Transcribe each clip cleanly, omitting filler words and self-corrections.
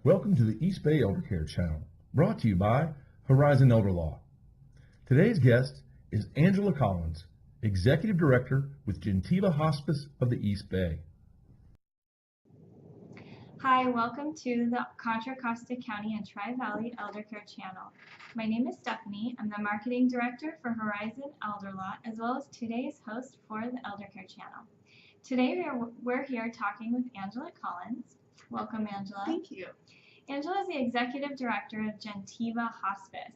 Welcome to the East Bay Elder Care channel, brought to you by Horizon Elder Law. Today's guest is Angela Collins, Executive Director with Gentiva Hospice of the East Bay. Hi, welcome to the Contra Costa County and Tri-Valley Elder Care channel. My name is Stephanie. I'm the Marketing Director for Horizon Elder Law, as well as today's host for the Elder Care channel. Today we're here talking with Angela Collins. Welcome, Angela. Thank you. Angela is the Executive Director of Gentiva Hospice,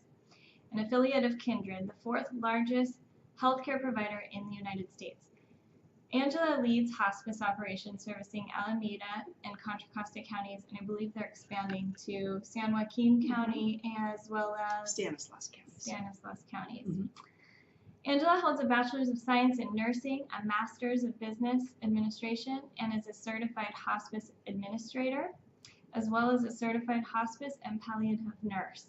an affiliate of Kindred, the fourth largest healthcare provider in the United States. Angela leads hospice operations servicing Alameda and Contra Costa counties, and I believe they're expanding to San Joaquin County as well as Stanislaus counties. Angela holds a Bachelor's of Science in Nursing, a Master's of Business Administration, and is a certified hospice administrator, as well as a certified hospice and palliative nurse.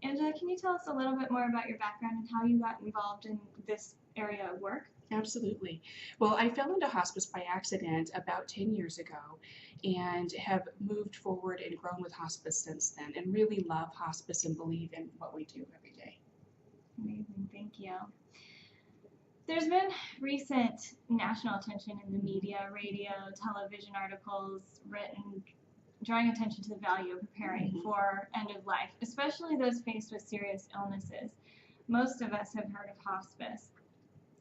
Angela, can you tell us a little bit more about your background and how you got involved in this area of work? Absolutely. Well, I fell into hospice by accident about 10 years ago and have moved forward and grown with hospice since then, and really love hospice and believe in what we do every day. Amazing, thank you. There's been recent national attention in the media, radio, television articles written drawing attention to the value of preparing for end of life, especially those faced with serious illnesses. Most of us have heard of hospice.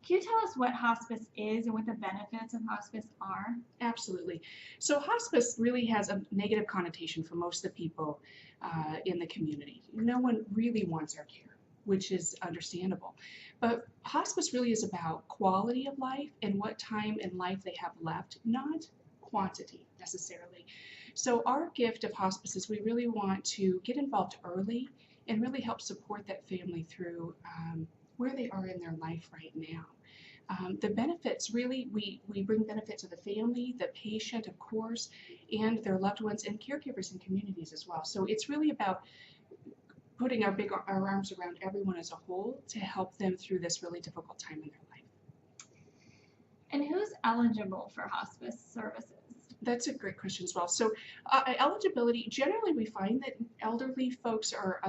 Can you tell us what hospice is and what the benefits of hospice are? Absolutely. So hospice really has a negative connotation for most of the people in the community. No one really wants our care, which is understandable. But hospice really is about quality of life and what time in life they have left, not quantity necessarily. So our gift of hospice is we really want to get involved early and really help support that family through where they are in their life right now. The benefits, really, we bring benefit to the family, the patient, of course, and their loved ones and caregivers and communities as well. So it's really about putting our arms around everyone as a whole to help them through this really difficult time in their life. And who's eligible for hospice services? That's a great question as well. So eligibility, generally we find that elderly folks are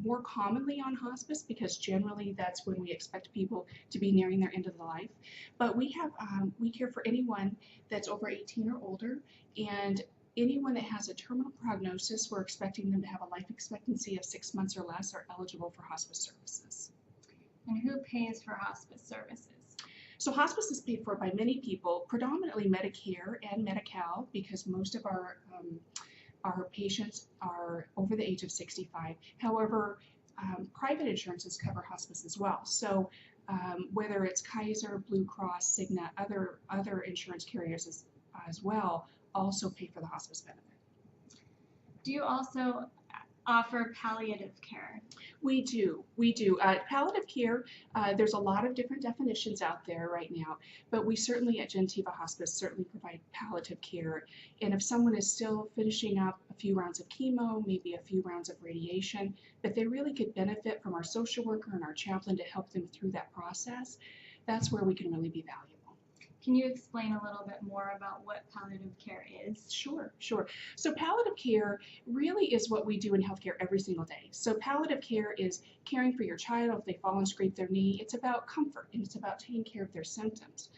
more commonly on hospice because generally that's when we expect people to be nearing their end of the life. But we have we care for anyone that's over 18 or older, and anyone that has a terminal prognosis, we're expecting them to have a life expectancy of 6 months or less, are eligible for hospice services. And who pays for hospice services? So hospice is paid for by many people, predominantly Medicare and Medi-Cal, because most of our patients are over the age of 65. However, private insurances cover hospice as well. So whether it's Kaiser, Blue Cross, Cigna, other insurance carriers as well also pay for the hospice benefit. Do you also offer palliative care? We do. Palliative care, there's a lot of different definitions out there right now, but we certainly at Gentiva Hospice certainly provide palliative care. And if someone is still finishing up a few rounds of chemo, maybe a few rounds of radiation, but they really could benefit from our social worker and our chaplain to help them through that process, that's where we can really be valuable. Can you explain a little bit more about what palliative care is? Sure. So palliative care really is what we do in healthcare every single day. So palliative care is caring for your child if they fall and scrape their knee. It's about comfort and it's about taking care of their symptoms.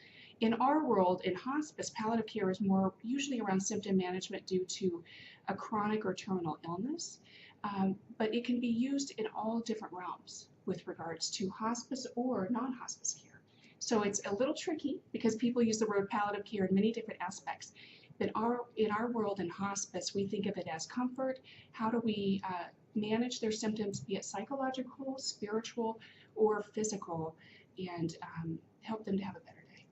In our world, in hospice, palliative care is more usually around symptom management due to a chronic or terminal illness, but it can be used in all different realms with regards to hospice or non-hospice care. So it's a little tricky because people use the word palliative care in many different aspects. But in our world in hospice, we think of it as comfort. How do we manage their symptoms, be it psychological, spiritual, or physical, and help them to have a better day.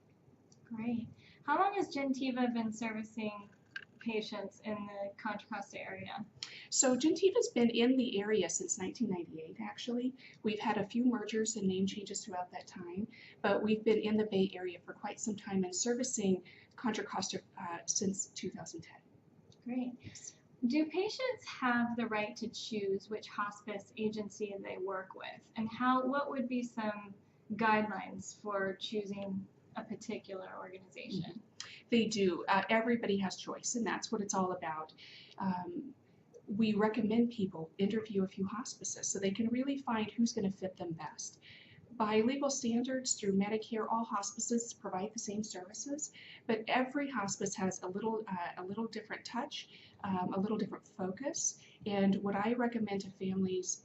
Great. How long has Gentiva been servicing patients in the Contra Costa area? So Gentiva's been in the area since 1998, actually. We've had a few mergers and name changes throughout that time, but we've been in the Bay Area for quite some time and servicing Contra Costa since 2010. Great. Do patients have the right to choose which hospice agency they work with? And what would be some guidelines for choosing a particular organization? They do. Everybody has choice, and that's what it's all about. we recommend people interview a few hospices so they can really find who's going to fit them best. By legal standards through Medicare, all hospices provide the same services, but every hospice has a little different touch, a little different focus. And what I recommend to families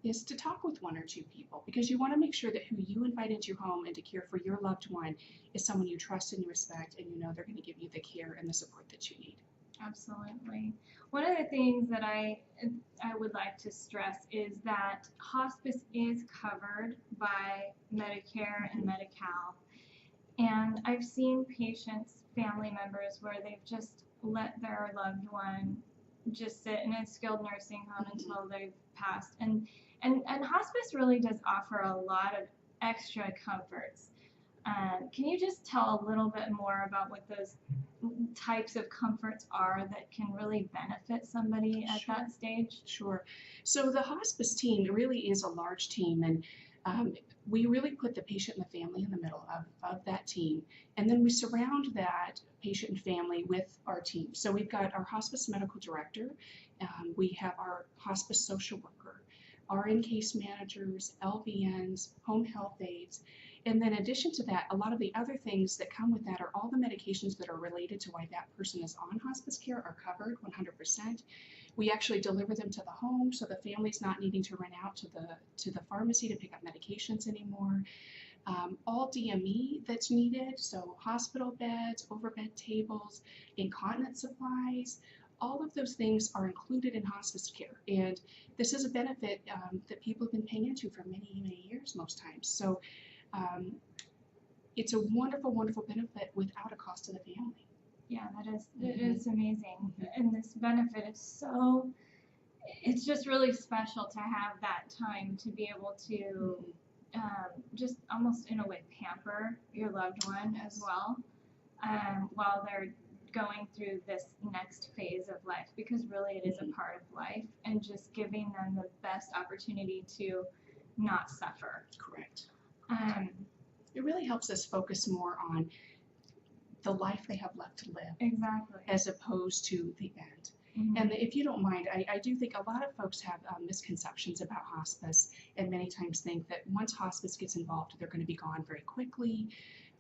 is to talk with one or two people, because you want to make sure that who you invite into your home and to care for your loved one is someone you trust and you respect, and you know they're going to give you the care and the support that you need. Absolutely. One of the things that I would like to stress is that hospice is covered by Medicare and Medi-Cal. And I've seen patients, family members, where they've just let their loved one just sit in a skilled nursing home until they've passed. And hospice really does offer a lot of extra comforts. Can you just tell a little bit more about what those types of comforts are that can really benefit somebody at that stage? Sure. So the hospice team really is a large team, and we really put the patient and the family in the middle of that team. And then we surround that patient and family with our team. So we've got our hospice medical director, we have our hospice social worker, RN case managers, LVNs, home health aides. And then in addition to that, a lot of the other things that come with that are all the medications that are related to why that person is on hospice care are covered 100%. We actually deliver them to the home, so the family's not needing to run out to the pharmacy to pick up medications anymore. All DME that's needed, so hospital beds, overbed tables, incontinence supplies, all of those things are included in hospice care. And this is a benefit that people have been paying into for many, many years most times. So it's a wonderful, wonderful benefit without a cost to the family. Yeah, it is amazing. And this benefit is it's just really special to have that time to be able to just almost in a way pamper your loved one as well while they're going through this next phase of life, because really it is a part of life, and just giving them the best opportunity to not suffer. Correct. It really helps us focus more on the life they have left to live. Exactly. As opposed to the end. And if you don't mind, I do think a lot of folks have misconceptions about hospice, and many times think that once hospice gets involved, they're going to be gone very quickly,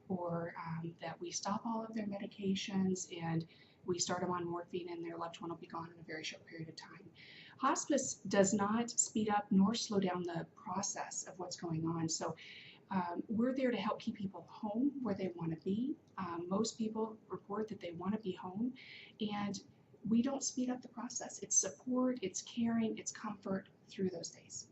or that we stop all of their medications and we start them on morphine and their loved one will be gone in a very short period of time. Hospice does not speed up nor slow down the process of what's going on. So we're there to help keep people home where they want to be. Most people report that they want to be home, and we don't speed up the process. It's support, it's caring, it's comfort through those days.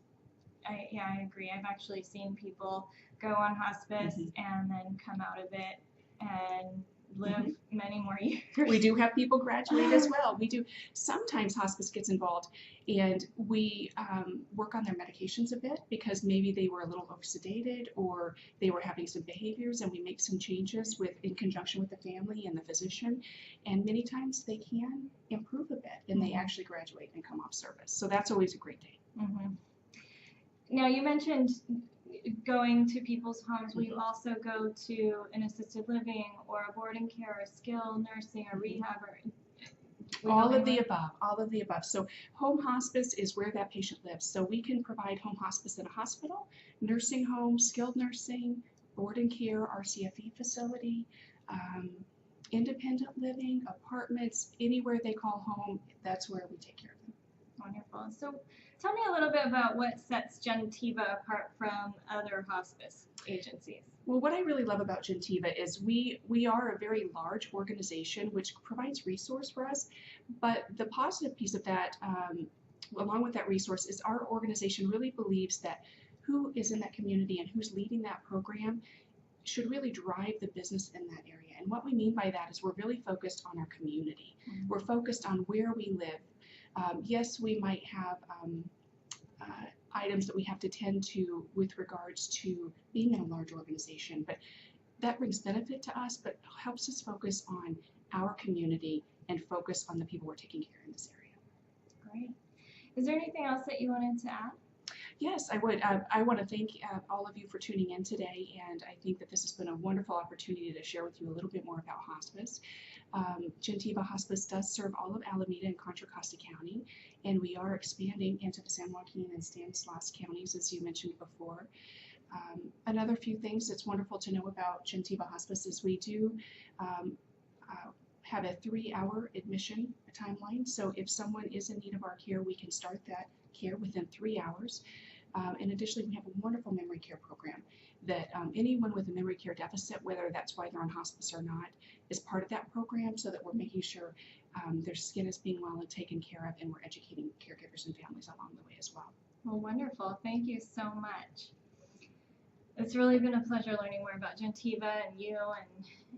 I agree. I've actually seen people go on hospice and then come out of it and live many more years. We do have people graduate as well. We do. Sometimes hospice gets involved, and we work on their medications a bit, because maybe they were a little oversedated or they were having some behaviors, and we make some changes in conjunction with the family and the physician, and many times they can improve a bit and they actually graduate and come off service. So that's always a great day. Now, you mentioned going to people's homes. We also go to an assisted living or a boarding care or skilled nursing or rehab or all of the above. So home hospice is where that patient lives. So we can provide home hospice in a hospital, nursing home, skilled nursing, boarding care, RCFE facility, independent living, apartments, anywhere they call home, that's where we take care of them. Wonderful. So tell me a little bit about what sets Gentiva apart from other hospice agencies. Well, what I really love about Gentiva is we are a very large organization which provides resource for us, but the positive piece of that, along with that resource, is our organization really believes that who is in that community and who's leading that program should really drive the business in that area. And what we mean by that is we're really focused on our community. We're focused on where we live. Yes, we might have items that we have to tend to with regards to being in a large organization, but that brings benefit to us, but helps us focus on our community and focus on the people we're taking care of in this area. Great. Is there anything else that you wanted to add? Yes, I would. I want to thank all of you for tuning in today, and I think that this has been a wonderful opportunity to share with you a little bit more about hospice. Gentiva Hospice does serve all of Alameda and Contra Costa County, and we are expanding into the San Joaquin and Stanislaus counties, as you mentioned before. Another few things that's wonderful to know about Gentiva Hospice is we do have a 3-hour admission timeline. So if someone is in need of our care, we can start that care within 3 hours. And additionally, we have a wonderful memory care program that anyone with a memory care deficit, whether that's why they're on hospice or not, is part of that program, so that we're making sure their skin is being well and taken care of, and we're educating caregivers and families along the way as well. Well, wonderful. Thank you so much. It's really been a pleasure learning more about Gentiva and you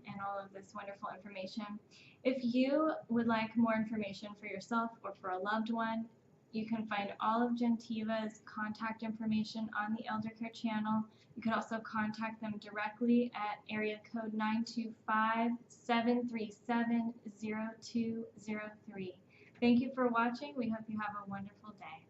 and all of this wonderful information. If you would like more information for yourself or for a loved one, you can find all of Gentiva's contact information on the Elder Care channel. You could also contact them directly at area code 925-737-0203. Thank you for watching. We hope you have a wonderful day.